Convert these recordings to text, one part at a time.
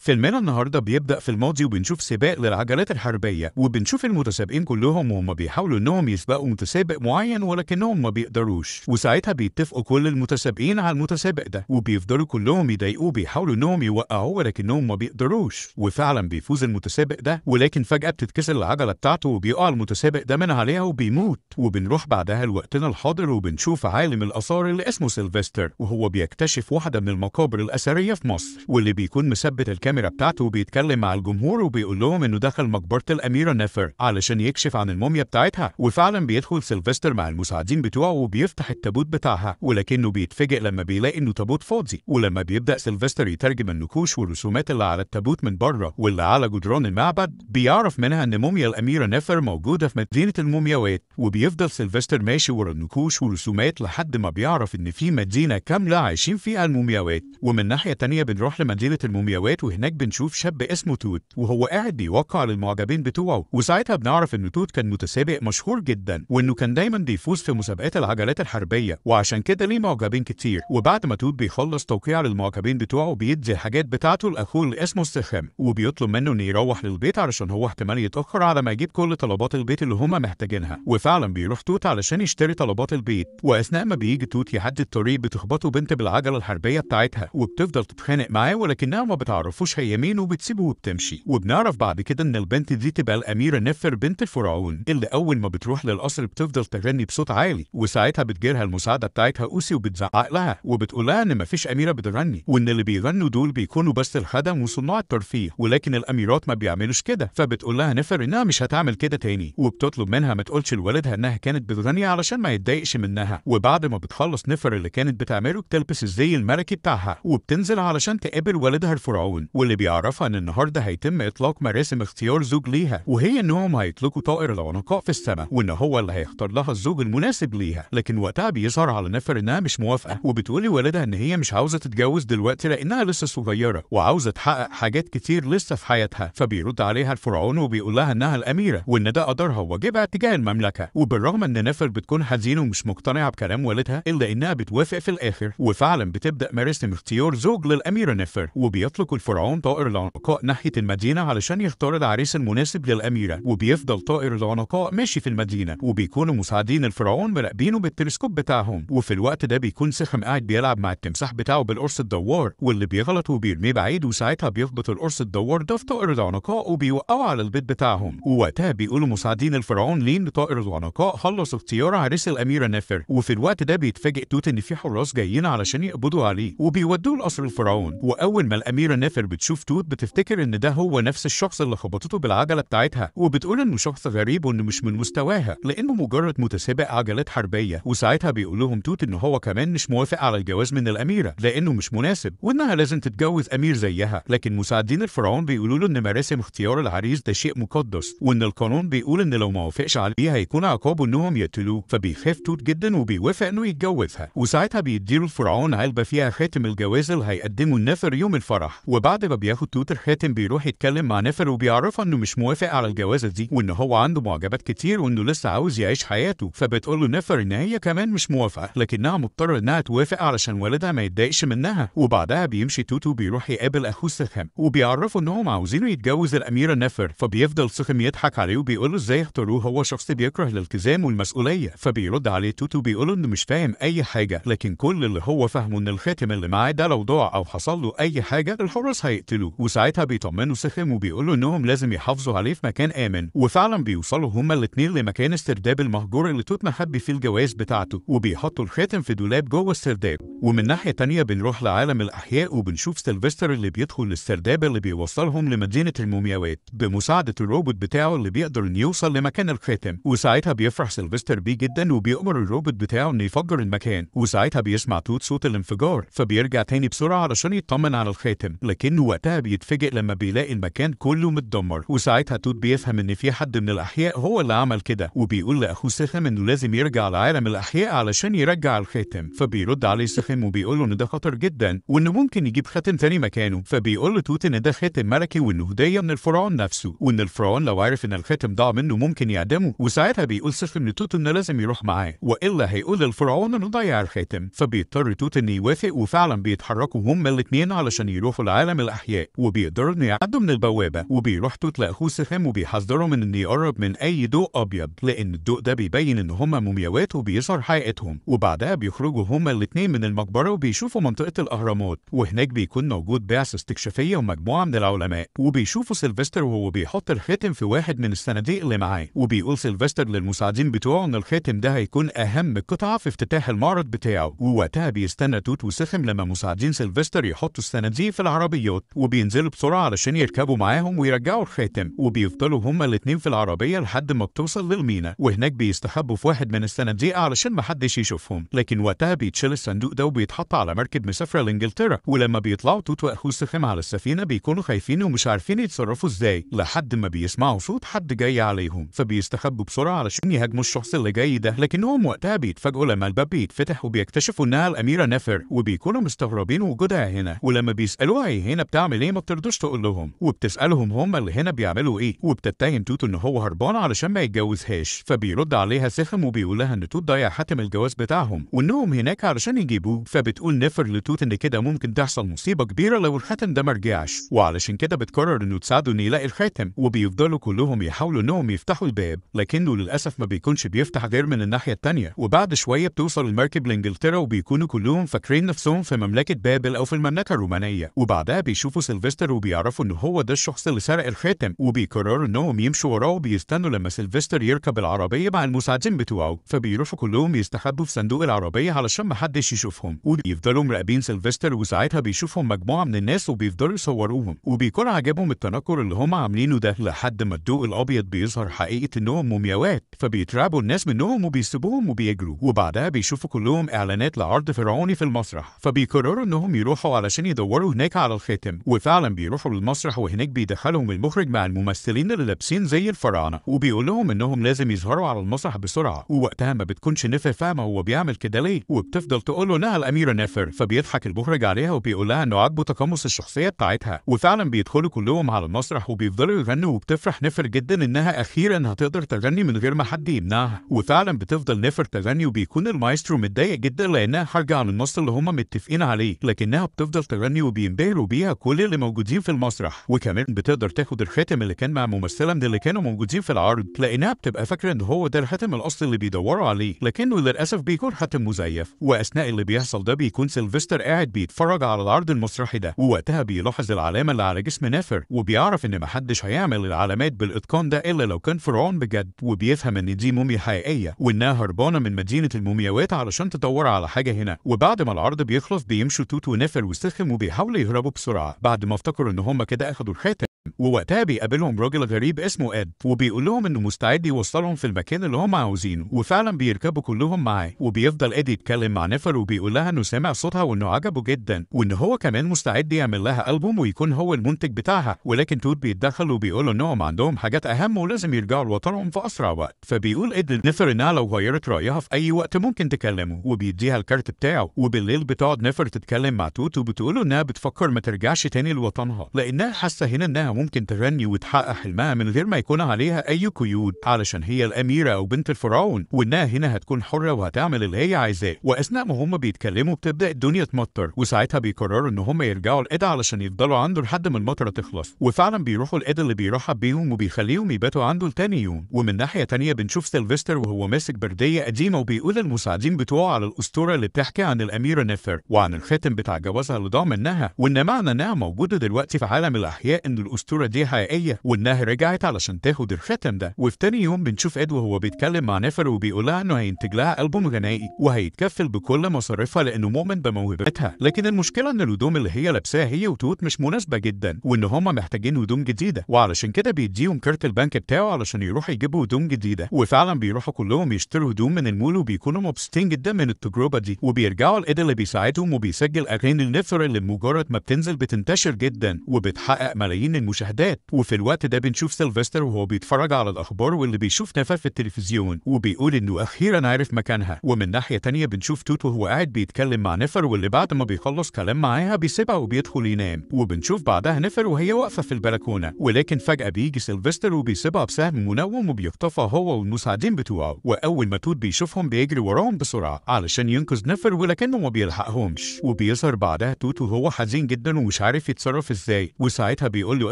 فيلمنا النهارده بيبدأ في الماضي وبنشوف سباق للعجلات الحربية وبنشوف المتسابقين كلهم وهم بيحاولوا انهم يسبقوا متسابق معين ولكنهم ما بيقدروش، وساعتها بيتفقوا كل المتسابقين على المتسابق ده وبيفضلوا كلهم يضايقوه بيحاولوا انهم يوقعوه ولكنهم ما بيقدروش، وفعلا بيفوز المتسابق ده ولكن فجأة بتتكسر العجلة بتاعته وبيقع المتسابق ده من عليها وبيموت. وبنروح بعدها لوقتنا الحاضر وبنشوف عالم الآثار اللي اسمه سيلفستر وهو بيكتشف واحدة من المقابر الأثرية في مصر، واللي بيكون مثبت الكاميرا بتاعته وبيتكلم مع الجمهور وبيقول لهم انه دخل مقبرة الأميرة نفر علشان يكشف عن الموميا بتاعتها. وفعلا بيدخل سيلفستر مع المساعدين بتوعه وبيفتح التابوت بتاعها ولكنه بيتفاجئ لما بيلاقي انه تابوت فاضي. ولما بيبدأ سيلفستر يترجم النقوش والرسومات اللي على التابوت من بره واللي على جدران المعبد بيعرف منها ان موميا الأميرة نفر موجودة في مدينة المومياوات. وبيفضل سيلفستر ماشي ورا النقوش والرسومات لحد ما بيعرف ان في مدينة كاملة عايشين فيها المومياوات. ومن ناحية تانية بنروح لمدينة المومياوات وهناك بنشوف شاب اسمه توت وهو قاعد بيوقع للمعجبين بتوعه، وساعتها بنعرف ان توت كان متسابق مشهور جدا وانه كان دايما بيفوز في مسابقات العجلات الحربية وعشان كده ليه معجبين كتير. وبعد ما توت بيخلص توقيع للمعجبين بتوعه بيدي الحاجات بتاعته لاخوه اللي اسمه السخم وبيطلب منه انه يروح للبيت علشان هو احتمال يتأخر على ما يجيب كل طلبات البيت اللي هما محتاجينها. وفعلا بيروح توت علشان يشتري طلبات البيت، واثناء ما بيجي توت يعدي الطريق بتخبطه بنت بالعجلة الحربية بتاعتها وبتفضل تتخانق معاه ولكنها ما بتعرفوش هي مين وبتسيبه وبتمشي. وبنعرف بعد كده ان البنت دي تبقى الأميرة نفر بنت الفرعون اللي اول ما بتروح للقصر بتفضل تغني بصوت عالي، وساعتها بتجيلها المساعدة بتاعتها اوسي وبتزعق لها وبتقول لها ان مفيش أميرة بتغني وان اللي بيغنوا دول بيكونوا بس الخدم وصناع الترفيه ولكن الأميرات ما بيعملوش كده. فبتقول لها نفر انها مش هتعمل كده تاني وبتطلب منها ما تقولش لوالدها انها كانت بتغني علشان ما يتضايقش منها. وبعد ما بتخلص نفر اللي كانت بتعمله بتلبس الزي الملكي بتاعها وبتنزل علشان تقابل والدها الفرعون واللي بيعرفها ان النهارده هيتم اطلاق مراسم اختيار زوج ليها، وهي انهم هيطلقوا طائر العنقاء في السماء وان هو اللي هيختار لها الزوج المناسب ليها. لكن وقتها بيظهر على نفر انها مش موافقه وبتقول لوالدها ان هي مش عاوزه تتجوز دلوقتي لانها لسه صغيره وعاوزه تحقق حاجات كتير لسه في حياتها. فبيرد عليها الفرعون وبيقول لها انها الاميره وان ده قدرها وواجبها تجاه المملكه. وبالرغم ان نفر بتكون حزينه ومش مقتنعه بكلام والدها الا انها بتوافق في الاخر، وفعلا بتبدا مراسم اختيار زوج للاميره نفر وبيطلق الفرعون طائر العنقاء ناحيه المدينه علشان يختار العريس المناسب للاميره. وبيفضل طائر العنقاء ماشي في المدينه وبيكونوا مساعدين الفرعون مراقبينه بالتلسكوب بتاعهم، وفي الوقت ده بيكون سخم قاعد بيلعب مع التمساح بتاعه بالقرص الدوار واللي بيغلط وبيرميه بعيد، وساعتها بيخبط القرص الدوار ده في طائر العنقاء وبيوقعه على البيت بتاعهم. ووقتها بيقولوا مساعدين الفرعون لين طائر العنقاء خلص اختيار عريس الاميره نفر. وفي الوقت ده بيتفاجئ توت ان في حراس جايين علشان يقبضوا عليه وبيودوه لقصر الفرعون. واول ما الاميره نفر بتشوف توت بتفتكر ان ده هو نفس الشخص اللي خبطته بالعجله بتاعتها وبتقول انه شخص غريب وانه مش من مستواها لانه مجرد متسابق عجلات حربيه. وساعتها بيقول لهم توت ان هو كمان مش موافق على الجواز من الاميره لانه مش مناسب وانها لازم تتجوز امير زيها. لكن مساعدين الفرعون بيقولوا له ان مراسم اختيار العريس ده شيء مقدس وان القانون بيقول ان لو ما وافقش عليه هيكون عقابه انهم يقتلوه. فبيخاف توت جدا وبيوافق انه يتجوزها، وساعتها بيديله الفرعون علبه فيها خاتم الجواز اللي هيقدمه النفر يوم الفرح. وبعد ما بياخد توت الخاتم بيروح يتكلم مع نفر وبيعرفها انه مش موافق على الجوازه دي وان هو عنده معجبات كتير وانه لسه عاوز يعيش حياته. فبتقول له نفر ان هي كمان مش موافقه لكنها مضطره انها توافق علشان والدها ما يتضايقش منها. وبعدها بيمشي توت وبيروح يقابل اخوه سخم وبيعرفوا انهم عاوزينه يتجوز الاميره نفر. فبيفضل سخم يضحك عليه وبيقول له ازاي اختاروه، هو شخص بيكره الالتزام والمسؤوليه. فبيرد عليه توت وبيقول له انه مش فاهم اي حاجه لكن كل اللي هو فاهمه ان الخاتم اللي معاه ده لو ضاع او حصل له اي حاجه الحراس هيقتلوه. وساعتها بيطمنوا سخم وبيقول له انهم لازم يحافظوا عليه في مكان امن. وفعلا بيوصلوا هما الاثنين لمكان السرداب المهجور اللي توت مخبي فيه الجواز بتاعته وبيحطوا الخاتم في دولاب جوه السرداب. ومن ناحيه تانيه بنروح لعالم الاحياء وبنشوف سيلفستر اللي بيدخل للسرداب اللي بيوصلهم لمدينه المومياوات بمساعده الروبوت بتاعه اللي بيقدر انه يوصل لمكان الخاتم. وساعتها بيفرح سيلفستر بيه جدا وبيأمر الروبوت بتاعه انه يفجر المكان، وساعتها بيسمع توت صوت الانفجار فبيرجع تاني بسرعه علشان يطمن على الخاتم لكنه وقتها بيتفاجئ لما بيلاقي المكان كله متدمر. وساعتها توت بيفهم ان في حد من الاحياء هو اللي عمل كده وبيقول لاخوه سخم انه لازم يرجع لعالم الاحياء علشان يرجع الخاتم. فبيرد عليه سخم وبيقول له ان ده خطر جدا وانه ممكن يجيب خاتم تاني مكانه. فبيقول له توت ان ده خاتم ملكي وانه هديه من الفرعون نفسه وان الفرعون لو عرف ان الخاتم ضاع منه ممكن يعدمه. وساعتها بيقول سخم لتوت انه لازم يروح معاه والا هيقول للفرعون انه ضيع الخاتم. فبيضطر توت انه يوافق وفعلا بيتحركوا هما الاثنين علشان يروحوا لعالم الأحياء وبيقدروا إنه يعدوا من البوابة، وبيروح توت لأخوه سهم وبيحذروا من إنه يقرب من أي ضوء أبيض لأن الضوء ده بيبين إن هما مومياوات وبيظهر حقيقتهم. وبعدها بيخرجوا هما الاتنين من المقبرة وبيشوفوا منطقة الأهرامات، وهناك بيكون موجود بعثة استكشافية ومجموعة من العلماء، وبيشوفوا سيلفستر وهو بيحط الخاتم في واحد من الصناديق اللي معاه، وبيقول سيلفستر للمساعدين بتوعه إن الخاتم ده هيكون أهم قطعة في افتتاح المعرض بتاعه. ووقتها بيستنى توت وسهم لما مساعدين سيلفستر يحطوا الصناديق في العربيات، وبينزلوا بسرعة علشان يركبوا معاهم ويرجعوا الخاتم، وبيفضلوا هما الاتنين في العربية لحد ما بتوصل للمينا، وهناك بيستخبوا في واحد من الصناديق علشان محدش يشوفهم. لكن وقتها بيتشال الصندوق ده وبيتحط على مركب مسافرة لإنجلترا، ولما بيطلعوا توت وأخوه سهم على السفينة بيكونوا خايفين ومش عارفين يتصرفوا ازاي لحد ما بيسمعوا صوت حد جاي عليهم، فبيستخبوا بسرعة علشان يهاجموا الشخص اللي جاي ده. لكنهم وقتها بيتفاجئوا لما الباب بيتفتح وبيكتشفوا انها الأميرة نفر، وبيكونوا مستغربين وجودها هنا، ولما بيسألوها هي هنا بتعمل ايه ما بترضوش تقول لهم، وبتسألهم هم اللي هنا بيعملوا ايه، وبتتهم توت ان هو هربان علشان ما يتجوزهاش. فبيرد عليها سهم وبيقول لها ان توت ضيع حاتم الجواز بتاعهم وانهم هناك علشان يجيبوه. فبتقول نفر لتوت ان كده ممكن تحصل مصيبة كبيرة لو الخاتم ده مرجعش، وعلشان كده بتقرر انه تساعده انه يلاقي الخاتم، وبيفضلوا كلهم يحاولوا انهم يفتحوا الباب، لكنه للاسف ما بيكونش بيفتح غير من الناحية التانية. وبعد شوية بتوصل المركب لإنجلترا، وبيكونوا كلهم فاكرين نفسهم في مملكة بابل او في المملكة الرومانية، وبعدها بيشوفوا سيلفستر وبيعرفوا انه هو ده الشخص اللي سرق الخاتم، وبيقرروا انهم يمشوا وراه وبيستنوا لما سيلفستر يركب العربية مع المساعدين بتوعه. فبيروحوا كلهم يستخبوا في صندوق العربية علشان محدش يشوفهم، وبيفضلوا مراقبين سيلفستر، وساعتها بيشوفهم مجموعة من الناس وبيفضلوا يصوروهم، وبيكون عاجبهم التنكر اللي هم عاملينه ده لحد ما الضوء الابيض بيظهر حقيقة انهم مومياوات، فبيترعبوا الناس منهم وبيسيبوهم وبيجروا. وبعدها بيشوفوا كلهم اعلانات لعرض فرعوني في المسرح، فبيقرروا انهم يروحوا علشان يدوروا هناك على الخاتم، وفعلا بيروحوا للمسرح، وهناك بيدخلهم المخرج مع الممثلين اللي لابسين زي الفراعنة، وبيقول لهم انهم لازم يظهروا على المسرح بسرعة. ووقتها ما بتكونش نفر فاهمة هو بيعمل كده ليه، وبتفضل تقول له انها الاميرة نفر، فبيضحك المخرج عليها وبيقول لها انه عاجبه تقمص الشخصية بتاعتها. وفعلا بيدخلوا كلهم على المسرح وبيفضلوا يغنوا، وبتفرح نفر جدا انها اخيرا هتقدر تغني من غير ما حد يمنعها، وفعلا بتفضل نفر تغني، وبيكون المايسترو متضايق جدا لانها خارجة عن النص اللي هم متفقين عليه، لكنها بتفضل تغني وبينبهروا بيها كل اللي موجودين في المسرح. وكمان بتقدر تاخد الخاتم اللي كان مع ممثلة من اللي كانوا موجودين في العرض، لانها بتبقى فاكرة ان هو ده الخاتم الاصلي اللي بيدوروا عليه، لكنه للاسف بيكون خاتم مزيف. واثناء اللي بيحصل ده بيكون سيلفستر قاعد بيتفرج على العرض المسرحي ده، ووقتها بيلاحظ العلامة اللي على جسم نفر، وبيعرف ان محدش هيعمل العلامات بالاتقان ده الا لو كان فرعون بجد، وبيفهم ان دي موميا حقيقية وانها هربانة من مدينة المومياوات علشان تدور على حاجة هنا. وبعد ما العرض بيخلص بيمشوا توت ونفر وسهم وبيحاولوا يهربوا بسرعة بعد ما افتكروا ان هم كده اخدوا الخاتم. ووقتها بيقابلهم راجل غريب اسمه اد، وبيقول لهم انه مستعد يوصلهم في المكان اللي هم عاوزينه، وفعلا بيركبوا كلهم معاه. وبيفضل اد يتكلم مع نفر وبيقول لها انه سامع صوتها وانه عجبه جدا، وان هو كمان مستعد يعمل لها ألبوم ويكون هو المنتج بتاعها. ولكن توت بيتدخل وبيقول انهم عندهم حاجات اهم ولازم يرجعوا لوطنهم في اسرع وقت. فبيقول اد لنفر انها لو غيرت رايها في اي وقت ممكن تكلمه، وبيديها الكارت بتاعه. وبالليل بتقعد نفر تتكلم مع توت وبتقوله انها بتفكر ما ترجعش تاني لوطنها، لانها حاسه هنا انها ممكن تغني وتحقق حلمها من غير ما يكون عليها اي قيود، علشان هي الاميره او بنت الفرعون، وانها هنا هتكون حره وهتعمل اللي هي عايزاه. واثناء ما هم بيتكلموا بتبدا الدنيا تمطر، وساعتها بيقرروا ان هم يرجعوا لإيدا علشان يفضلوا عنده لحد ما المطره تخلص. وفعلا بيروحوا لإيدا اللي بيرحب بيهم وبيخليهم يباتوا عنده لتاني يوم. ومن ناحيه تانيه بنشوف سيلفستر وهو ماسك برديه قديمه وبيقول للمساعدين بتوعه على الاسطوره اللي بتحكي عن الاميره نفر وعن الخاتم بتاع جوازها اللي ضاع منها، وان معنى انها موجوده دلوقتي في عالم الاحياء ان الاسطوره دي حقيقيه وانها رجعت علشان تاخد الخاتم ده. وفي تاني يوم بنشوف اد وهو بيتكلم مع نفر وبيقول لها انه هينتج لها ألبوم غنائي وهيتكفل بكل مصاريفها لانه مؤمن بموهبتها، لكن المشكله ان الهدوم اللي هي لابساها هي وتوت مش مناسبه جدا، وان هم محتاجين هدوم جديده، وعلشان كده بيديهم كارت البنك بتاعه علشان يروحوا يجيبوا هدوم جديده. وفعلا بيروحوا كلهم يشتروا هدوم من المول وبيكونوا مبسوطين جدا من التجربه دي، وبيرجعوا لإيد اللي بيساعدهم وبيسجل اغاني لنفر اللي بمجرد ما بتنزل بتنتشر جدا وبتحقق ملايين المشاهدات. وفي الوقت ده بنشوف سيلفستر وهو بيتفرج على الأخبار واللي بيشوف نفر في التلفزيون وبيقول إنه أخيرا عرف مكانها. ومن ناحية تانية بنشوف توت وهو قاعد بيتكلم مع نفر واللي بعد ما بيخلص كلام معاها بيسيبها وبيدخل ينام. وبنشوف بعدها نفر وهي واقفة في البلكونة، ولكن فجأة بيجي سيلفستر وبيسيبها بسهم منوم وبيخطفها هو والمساعدين بتوعه. وأول ما توت بيشوفهم بيجري وراهم بسرعة علشان ينقذ نفر، ولكنه ما بيلحقهمش. وبيظهر بعدها توت وهو حزين جدا ومش عارف يتصرف ازاي. وساعتها بيقول له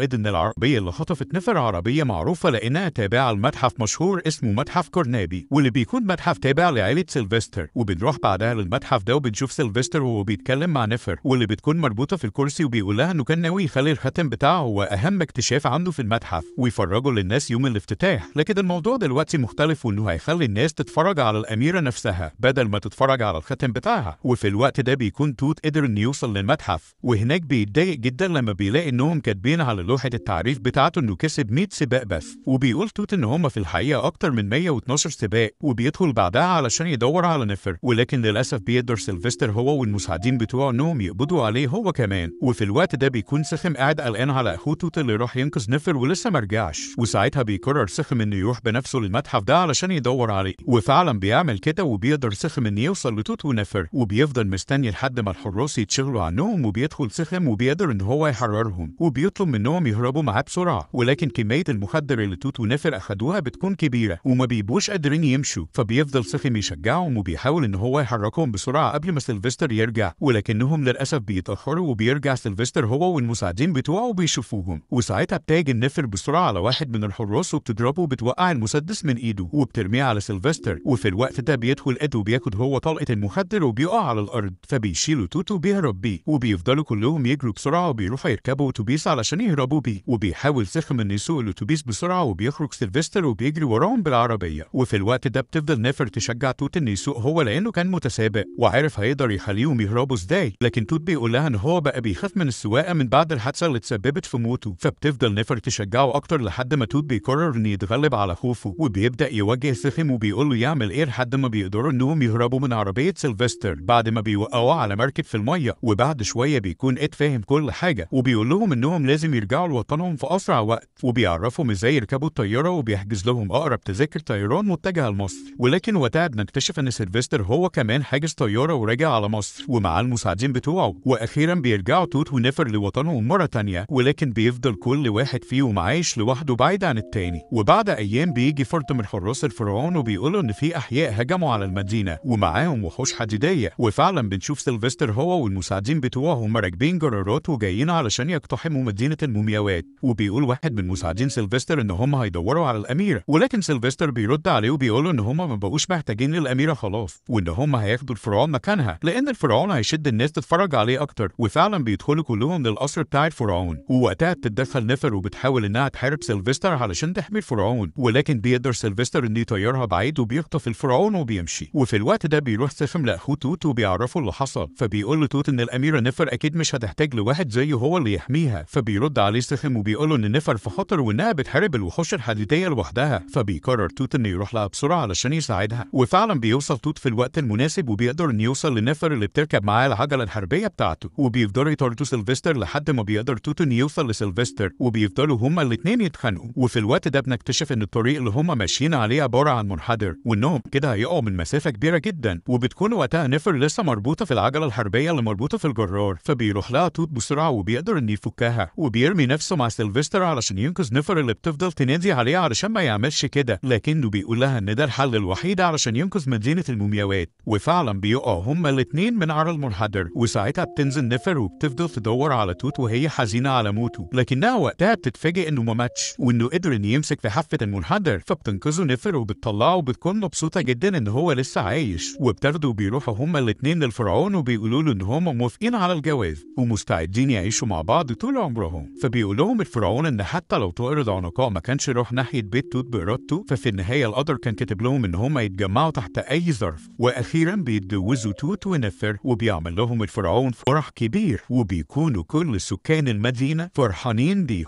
إيد إن العربية اللي خطفت نفر عربية معروفة لأنها تابعة لمتحف مشهور اسمه متحف كورنابي، واللي بيكون متحف تابع لعائلة سيلفستر. وبنروح بعدها للمتحف ده وبنشوف سيلفستر وهو بيتكلم مع نفر واللي بتكون مربوطة في الكرسي، وبيقول لها إنه كان ناوي يخلي الختم بتاعه هو أهم اكتشاف عنده في المتحف ويفرجه للناس يوم الافتتاح. لكن الموضوع دلوقتي مختلف، وإنه هيخلي الناس تتفرج على الأميرة نفسها بدل ما تتفرج على الختم بتاعها. وفي الوقت ده بيكون توت قدر إنه يوصل للمتحف، وهناك بيتضايق جدا لما بيلاقي إنهم كاتبين على لوحة التعريف بتاعته إنه كسب 100 سباق بس. وبيقول توت إن هم في الحقيقة أكتر من 112 سباق. وبيدخل بعدها علشان يدور على نفر، ولكن للأسف بيقدر سيلفستر هو والمساعدين بتوعه إنهم يقبضوا عليه هو كمان. وفي الوقت ده بيكون سخم قاعد قلقان على أخوه توت اللي راح ينقذ نفر ولسه مرجعش. وساعتها بيقرر سخم إنه يروح بنفسه للمتحف ده علشان يدور عليه، وفعلا بيعمل كده. وبيقدر سخم إنه يوصل لتوت ونفر، وبيفضل مستني لحد ما الحراس يتشغلوا عنهم. وبيدخل سخم وبيقدر إن هو يحررهم، وبيطلب منهم يهربوا معاه بسرعة. ولكن كمية المخدر اللي توت ونفر أخدوها بتكون كبيرة وما بيبقوش قادرين يمشوا. فبيفضل سخم يشجعهم وبيحاول إن هو يحركهم بسرعة قبل ما سيلفستر يرجع، ولكنهم للأسف بيتأخروا. وبيرجع سيلفستر هو والمساعدين بتوعه وبيشوفوهم. وساعتها بتاجي النفر بسرعة على واحد من الحراس وبتضربه وبتوقع المسدس من إيده وبترميه على سيلفستر. وفي الوقت ده بيدخل إد وبياخد هو طلقة المخدر وبيقع على الأرض، فبيشيلوا توت وبيهرب بيه. وبيفضلوا كلهم يجروا بسرعة وبيروحوا يركبوا أتوبيس علشان يهربوا بيه. وبيحاول سخم إنه يسوق الأتوبيس بسرعة، وبيخرج سيلفستر وبيجري وراهم بالعربية. وفي الوقت ده بتفضل نفر تشجع توت إنه يسوق هو لأنه كان متسابق وعارف هيقدر يخليهم يهربوا إزاي. لكن توت بيقول لها إن هو بقى بيخاف من السواقة من بعد الحادثة اللي تسببت في موته. فبتفضل نفر تشجعه أكتر لحد ما توت بيقرر إنه يتغلب على خوفه، وبيبدأ يواجه سخم وبيقول له يعمل إيه لحد ما بيقدروا إنهم يهربوا من عربية سيلفستر بعد ما بيوقعوه على مركب في المية. وبعد شوية بيكون إد فاهم كل حاجة، وبيقول لهم إنهم لازم يرجعوا لوطنهم في أسرع وقت، وبيعرفهم إزاي يركبوا الطيارة وبيحجز لهم أقرب تذاكر طيران متجهة لمصر. ولكن وقتها بنكتشف إن سيلفستر هو كمان حاجز طيارة وراجع على مصر ومعاه المساعدين بتوعه. وأخيرا بيرجعوا توت ونفر لوطنهم مرة تانية، ولكن بيفضل كل واحد فيهم عايش لوحده بعيد عن التاني. وبعد أيام بيجي فرد من حراس الفرعون وبيقولوا إن في أحياء هجموا على المدينة ومعاهم وحوش حديدية. وفعلا بنشوف سيلفستر هو والمساعدين بتوعه هم راكبين جرارات وجايين علشان يقتحموا مدينة المومياوات. وبيقول واحد من مساعدين سيلفستر إن هم هيدوروا على الأميرة، ولكن سيلفستر بيرد عليه وبيقولوا إن هم ما بقوش محتاجين للأميرة خلاص، وإن هم هياخدوا الفرعون مكانها لأن الفرعون هيشد الناس تتفرج عليه أكتر. وفعلا بيدخلوا كلهم للقصر بتاع الفرعون، ووقتها بتتدخل نفر وبتحاول إنها تحارب سيلفستر علشان تحمي الفرعون، ولكن بيقدر سيلفستر إنه يطيرها بعيد وبيخطف الفرعون وبيمشي. وفي الوقت ده بيروح سخم لأخوه توت وبيعرفه اللي حصل، فبيقول له توت إن الأميرة نفر أكيد مش هتحتاج لواحد زيه هو اللي يحميها. فبيرد عليه سخم وبيقول له إن نفر في خطر وإنها بتحارب الوحوش الحديدية لوحدها. فبيقرر توت إنه يروح لها بسرعة علشان يساعدها، وفعلا بيوصل توت في الوقت المناسب وبيقدر إنه يوصل لنفر اللي بتركب معاه العجلة الحربية بتاعته. وبيفضلوا يطاردوا سيلفستر لحد ما بيقدر توت إنه يوصل لسيلفستر، وبيفضلوا هما الاتنين يتخانقوا. وفي الوقت ده بنكتشف إن الطريق اللي هما ماشيين عليه عبارة عن منحدر، وإنهم كده هيقعوا من مسافة كبيرة جدا. وبتكون وقتها نفر لسه مربوطة في العجلة الحربية اللي مربوطة في الجرار، فبيروح لها توت بسرعة وبيقدر إنه يفكها، وبيرمي نفسه مع سيلفستر علشان ينقذ نفر اللي بتفضل تنادي عليه علشان ما يعملش كده. لكنه بيقول لها إن ده الحل الوحيد علشان ينقذ مدينة المومياوات. وفعلا بيقعوا هما الاتنين من على المنحدر، وساعتها بتنزل نفر وبتفضل تدور على توت وهي حزينة على موته. لكنها وقتها بتتفاجئ إنه ما ماتش وإنه قدر إنه يمسك في حافة المنحدر، فبتنقذه نفر وبتطلعه وبتكون مبسوطة جدا إن هو لسه عايش. وبتاخده وبيروحوا هما الاتنين للفرعون وبيقولوا له إن هما موافقين على الجواز ومستعدين يعيشوا مع بعض طول عمرهم. فبيقول لهم الفرعون إن حتى لو طائر العنقاء ما كانش راح ناحية بيت توت بإرادته، ففي النهاية القدر كان كاتب لهم إن هما يتجمعوا تحت أي ظرف. وأخيرا بيتجوزوا توت ونفر وبيعمل لهم الفرعون فرح كبير، وبيكونوا كل سكان المدينة فرحانين بيهم.